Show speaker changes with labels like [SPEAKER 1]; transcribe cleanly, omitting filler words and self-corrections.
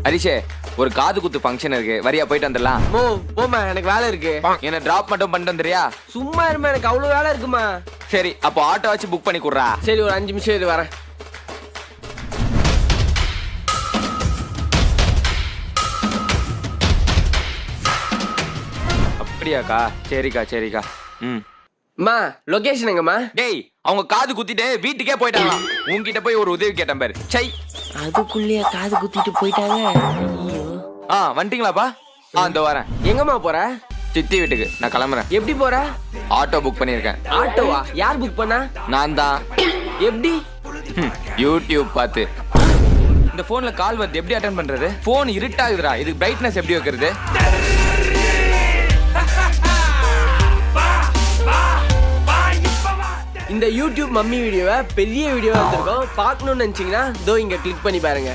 [SPEAKER 1] ஹரிஷே, ஒரு காது குத்து ஃபங்க்ஷன் இருக்கு, வரியா போயிட்டு வந்துடலாம்.
[SPEAKER 2] போமா, எனக்கு வேலை இருக்கு.
[SPEAKER 1] என்ன டிராப் மட்டும் பண்ணிட்டு வந்துறியா?
[SPEAKER 2] சும்மா இருமா, எனக்கு அவ்வளவு வேலை இருக்குமா.
[SPEAKER 1] சரி, அப்போ ஆட்டோ வச்சு புக் பண்ணி குடுறா.
[SPEAKER 2] சரி, ஒரு 5 நிமிஷம் இது வரேன்.
[SPEAKER 1] அப்படியாக்கா? சரிக்கா சரிக்கா.
[SPEAKER 2] அம்மா, லொகேஷன் எங்கம்மா?
[SPEAKER 1] டேய், அவங்க காது குத்திட்டு வீட்டுக்கே போயிட்டாங்க. உன்கிட்ட போய் ஒரு உதவி கேட்டேன் பாரு. சை,
[SPEAKER 2] அதுக்குள்ளேயே காது குத்திட்டு போயிட்டாங்க. ஐயோ.
[SPEAKER 1] வந்துட்டீங்களாப்பா? இந்த வரேன்.
[SPEAKER 2] எங்கம்மா போற?
[SPEAKER 1] சித்தி வீட்டுக்கு. நான் கிளம்புறேன்.
[SPEAKER 2] எப்படி போற?
[SPEAKER 1] ஆட்டோ புக் பண்ணிருக்கேன்.
[SPEAKER 2] ஆட்டோவா? யார் புக் பண்ணா?
[SPEAKER 1] நான் தான்.
[SPEAKER 2] எப்படி?
[SPEAKER 1] யூடியூப் பார்த்து. இந்த போன்ல கால் வருது, எப்படி அட்டெண்ட் பண்றது? போன் இருட்டாகுதுடா, இதுக்கு பிரைட்னஸ் எப்படி வைக்கிறது?
[SPEAKER 2] இந்த யூடியூப் மம்மி வீடியோவை பெரிய வீடியோவா வந்திருக்கோம். பார்க்கணும்னு நினைச்சீங்கன்னா இதோ இங்க கிளிக் பண்ணி பாருங்க.